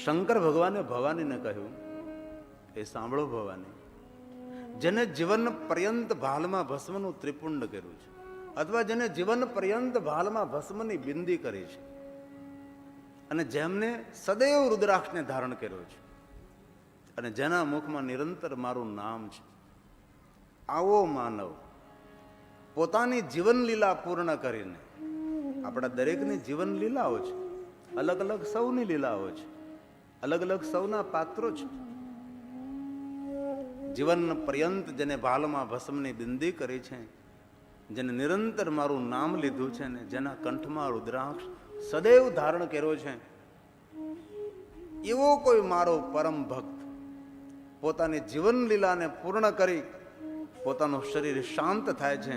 શંકર ભગવાને ભવાનીને કહ્યું, એ સાંભળો ભવાની, જેને જીવન પર્યંત ભાલમાં ભસ્મનું ત્રિપુંડ કર્યું છે, અથવા જેને જીવન પર્યંત ભાલમાં ભસ્મની બિંદી કરી છે, અને જેમને સદૈવ રુદ્રાક્ષને ધારણ કર્યો છે, અને જેના મુખમાં નિરંતર મારું નામ છે, આવો માનવ પોતાની જીવન લીલા પૂર્ણ કરીને, આપણા દરેકની જીવન લીલાઓ છે, અલગ અલગ સૌની લીલાઓ છે, અલગ અલગ સૌના પાત્રો છે. જીવન પર્યંત જેને ભાલમાં ભસ્મની બિંદી કરી છે, જેને નિરંતર મારું નામ લીધું છે, ને જેના કંઠમાં રુદ્રાક્ષ સદૈવ ધારણ કર્યો છે, એવો કોઈ મારો પરમ ભક્ત પોતાની જીવન લીલાને પૂર્ણ કરી પોતાનું શરીર શાંત થાય છે,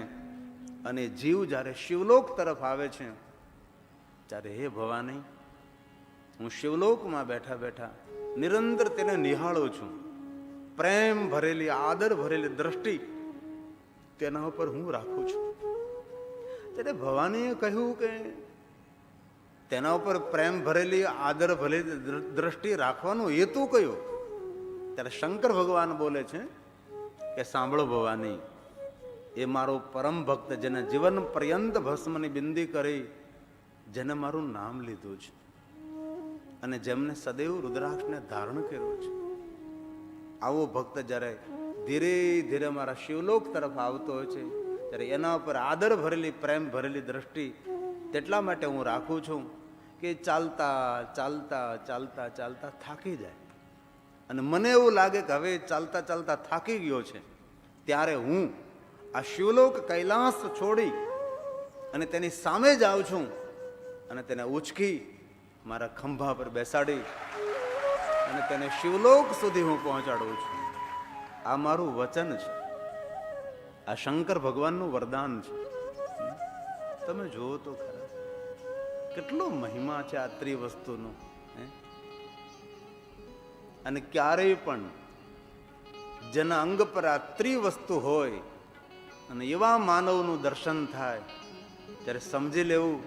અને જીવ જ્યારે શિવલોક તરફ આવે છે, ત્યારે હે ભવાની, હું શિવલોકમાં બેઠા બેઠા નિરંતર તેને નિહાળું છું. પ્રેમ ભરેલી, આદર ભરેલી દ્રષ્ટિ તેના ઉપર હું રાખું છું. ત્યારે ભવાનીએ કહ્યું કે તેના ઉપર પ્રેમ ભરેલી, આદર ભરેલી દ્રષ્ટિ રાખવાનો હેતુ કયો? ત્યારે શંકર ભગવાન બોલે છે કે સાંભળો ભવાની, એ મારો પરમ ભક્ત જેને જીવન પર્યંત ભસ્મની બિંદી કરી, જેને મારું નામ લીધું છે, અને જેમને સદૈવ રુદ્રાક્ષને ધારણ કર્યો છે, આવો ભક્ત જ્યારે ધીરે ધીરે મારા શિવલોક તરફ આવતો હોય છે, ત્યારે એના ઉપર આદર ભરેલી, પ્રેમ ભરેલી દ્રષ્ટિ તેટલા માટે હું રાખું છું કે ચાલતા ચાલતા ચાલતા ચાલતા થાકી જાય, અને મને એવું લાગે કે હવે ચાલતા ચાલતા થાકી ગયો છે, ત્યારે હું આ શિવલોક કૈલાસ છોડી અને તેની સામે જાઉં છું, અને તેને ઉચકી મારા ખંભા પર બેસાડી અને તેને શિવલોક સુધી હું પહોંચાડું છું. આ મારું વચન છે, આ શંકર ભગવાનનું વરદાન છે. તમે જુઓ તો ખરા કેટલો મહિમા છે આ ત્રિવસ્તુનો. અને ક્યારેય પણ જેના અંગ પર આ ત્રિવસ્તુ હોય અને એવા માનવનું દર્શન થાય, ત્યારે સમજી લેવું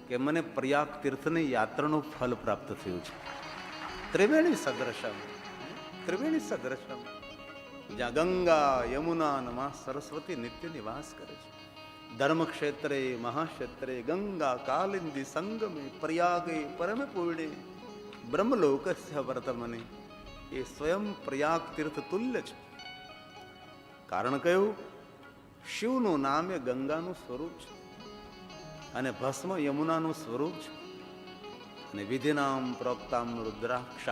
કે મને પ્રયાગ તીર્થની યાત્રાનું ફલ પ્રાપ્ત થયું છે. ત્રિવેણી સદૃશમ, ત્રિવેણી સદૃશમ, જ્યાં ગંગા, યમુના અને મા સરસ્વતી નિત્ય નિવાસ કરે છે. ધર્મક્ષેત્રે મહાક્ષેત્રે ગંગા કાલિંદી સંગમે પ્રયાગે પરમ પૂર્ણે બ્રહ્મલોકસ્ય વર્તમને. એ સ્વયં પ્રયાગ તીર્થ તુલ્ય છે. કારણ કયું? શિવનું નામ એ ગંગાનું સ્વરૂપ છે, અને ભસ્મ યમુનાનું સ્વરૂપ છે, અને વિધિનામ પ્રોક્તામ રુદ્રાક્ષ,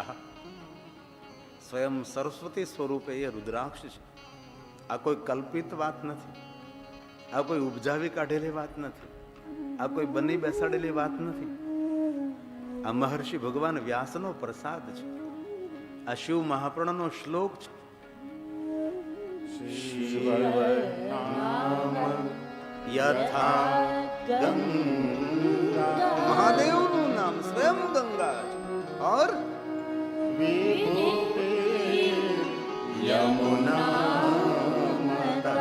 સ્વયં સરસ્વતી સ્વરૂપે એ રુદ્રાક્ષ છે. આ કોઈ કલ્પિત વાત નથી, આ કોઈ ઉપજાવી કાઢેલી વાત નથી, આ કોઈ બની બેસાડેલી વાત નથી. આ મહર્ષિ ભગવાન વ્યાસનો પ્રસાદ છે. આ શિવ મહાપુરાણનો શ્લોક છે. યથા ગંગા, મહાદેવનું નામ સ્વયં ગંગા છે, और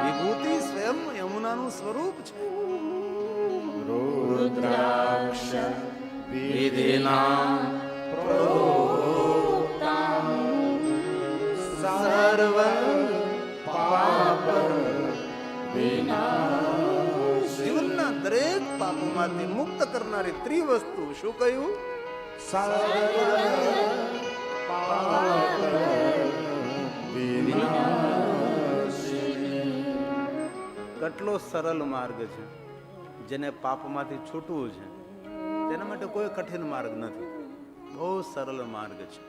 વિભૂતિ સ્વયં યમુનાનું સ્વરૂપ છે. રુદ્રાક્ષ વિધિનામ પ્રોક્તામ સર્વ પાપ વિનાશ. જીવનના દરેક પાપોમાંથી મુક્ત કરનારી ત્રિવસ્તુ. શું કહ્યું? સર્વ પાપ વિનાશ. કેટલો સરળ માર્ગ છે. જેને પાપમાંથી છૂટવું છે તેના માટે કોઈ કઠિન માર્ગ નથી, બહુ સરળ માર્ગ છે.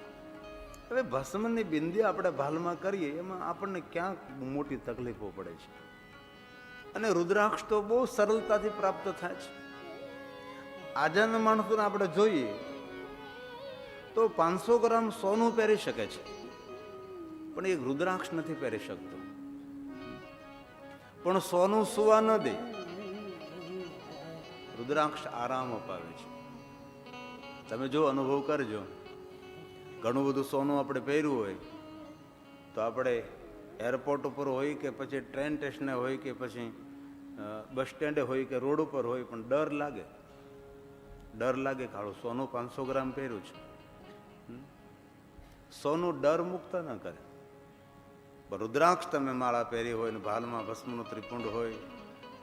હવે ભસ્મની બિંદી આપણે ભાલમાં કરીએ, એમાં આપણને ક્યાંક મોટી તકલીફો પડે છે, અને રુદ્રાક્ષ તો બહુ સરળતાથી પ્રાપ્ત થાય છે. આજના માણસોને આપણે જોઈએ તો 500 ગ્રામ સોનું પહેરી શકે છે, પણ એક રુદ્રાક્ષ નથી પહેરી શકતો. પણ સોનું સુવા ન દે, રુદ્રાક્ષ આરામ અપાવે છે. તમે જો અનુભવ કરજો, ઘણું બધું સોનું આપણે પહેર્યું હોય તો આપણે એરપોર્ટ ઉપર હોય કે પછી ટ્રેન સ્ટેશને હોય કે પછી બસ સ્ટેન્ડે હોય કે રોડ ઉપર હોય, પણ ડર લાગે કે હાલો સોનું 500 ગ્રામ પહેર્યું છે. સોનું ડર મુક્ત ન કરે. રુદ્રાક્ષ તમે માળા પહેરી હોય ને ભાલમાં ભસ્મનું ત્રિપુંડ હોય,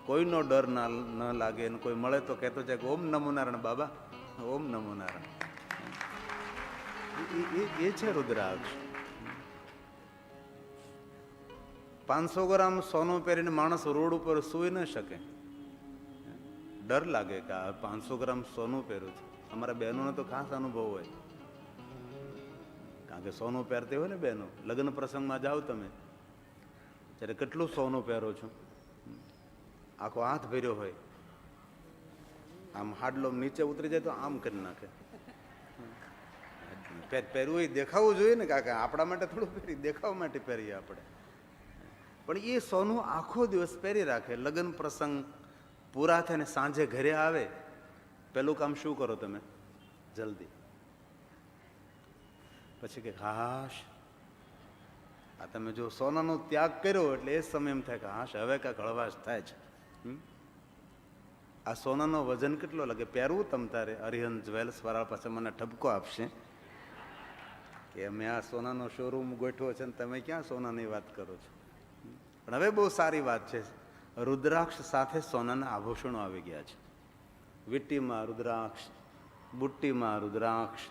કોઈનો ડર ન લાગે ને કોઈ મળે તો કહેતો જાય કે ઓમ નમો નારાયણ બાબા, ઓમ નમો નારાયણ. એ છે રુદ્રાક્ષ. 500 ગ્રામ સોનું પહેરીને માણસ રોડ ઉપર સૂઈ ન શકે, ડર લાગે કે આ 500 ગ્રામ સોનું પહેર્યું છે. અમારા બહેનોને તો ખાસ અનુભવ હોય, કારણ કે સોનું પહેરતી હોય ને બહેનો. લગ્ન પ્રસંગમાં જાઓ તમે ત્યારે કેટલું સોનું પહેરો છો, આખો હાથ ભર્યો હોય, આમ હાડલો નીચે ઉતરી જાય તો આમ કરી નાખે. પહેરવું એ દેખાવું જોઈએ ને, કાકા આપણા માટે થોડું પહેરી, દેખાવા માટે પહેરીએ આપણે. પણ એ સોનું આખો દિવસ પહેરી રાખે. લગ્ન પ્રસંગ પૂરા થઈને સાંજે ઘરે આવે, પેલું કામ શું કરો તમે? જલ્દી પછી કે હાશ, આ તમે જો સોનાનો ત્યાગ કર્યો એટલે એ સમય એમ થાય કે હાશ હવે કાંઈક હળવાશ થાય છે. આ સોનાનો વજન કેટલો લાગે? પહેરવું તમ તારે. અરિહંત જ્વેલ્સ વાળા પાસે મને ઠપકો આપશે કે અમે આ સોનાનો શોરૂમ ગોઠવો છે ને તમે ક્યાં સોનાની વાત કરો છો. પણ હવે બહુ સારી વાત છે, રુદ્રાક્ષ સાથે સોનાના આભૂષણો આવી ગયા છે. વીંટીમાં રુદ્રાક્ષ, બુટ્ટીમાં રુદ્રાક્ષ,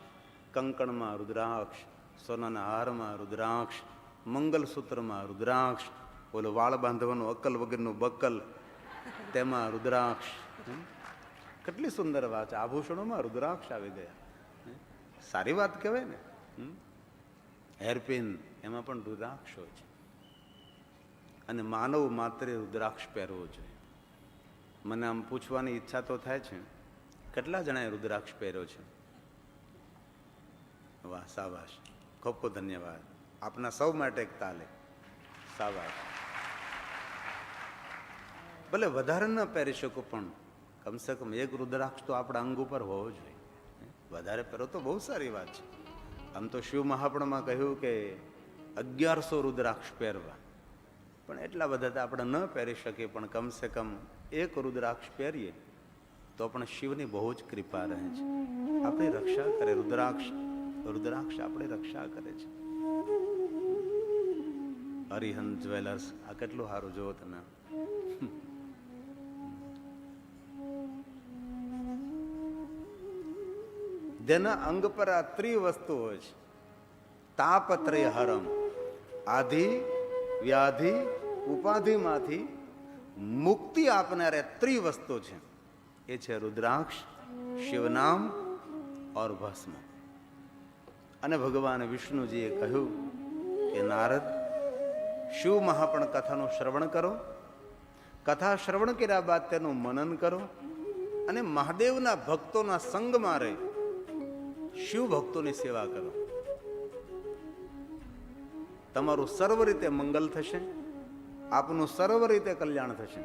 કંકણમાં રુદ્રાક્ષ, સોનાના હારમાં રુદ્રાક્ષ, મંગલસૂત્રમાં રુદ્રાક્ષ, ઓલો વાળ બાંધવાનું અક્કલ વગરનું બક્કલ તેમાં રુદ્રાક્ષ. કેટલી સુંદર વાત છે. આભૂષણોમાં રુદ્રાક્ષ આવી ગયા, સારી વાત કહેવાય ને. હેરપિન એમાં પણ રુદ્રાક્ષ હોય છે. અને માનવ માત્ર રુદ્રાક્ષ પહેરવો જોઈએ. મને આમ પૂછવાની ઈચ્છા તો થાય છે, કેટલા જણાએ રુદ્રાક્ષ પહેર્યો છે? વાહ, સાબાશ, ખૂબ ખૂબ ધન્યવાદ. આપના સૌ માટે એક તાલે. સાબાશ. ભલે વધારે ન પહેરી શકો પણ કમસે કમ એક રુદ્રાક્ષ તો આપણા અંગ ઉપર હોવો જોઈએ. વધારે પહેરો તો બહુ સારી વાત છે. આમ તો શિવ મહાપુરાણમાં કહ્યું કે 1100 રુદ્રાક્ષ પહેરવા, પણ એટલા બધા તો આપણે ન પહેરી શકીએ, પણ કમસે કમ એક રુદ્રાક્ષ પહેરીએ તો પણ શિવની બહુ જ કૃપા રહે છે, આપણી રક્ષા કરે. રુદ્રાક્ષ આપણી રક્ષા કરે છે. અરિહંત જ્વેલર્સ, આ કેટલું સારું જોવો તમે. જેના અંગ પર આ ત્રિવસ્તુ હોય છે, તાપત્રય હરમ, આધિ વ્યાધિ ઉપાધિમાંથી મુક્તિ આપનાર ત્રિવસ્તુ છે. એ છે રુદ્રાક્ષ, શિવનામ ઓર ભસ્મ. અને ભગવાન વિષ્ણુજીએ કહ્યું કે નારદ, શિવ મહાપણ કથાનું શ્રવણ કરો, કથા શ્રવણ કર્યા બાદ તેનું મનન કરો, અને મહાદેવના ભક્તોના સંગમાં રહી શિવ ભક્તોની સેવા કરો. તમારું સર્વ રીતે મંગલ થશે, આપનું સર્વ રીતે કલ્યાણ થશે.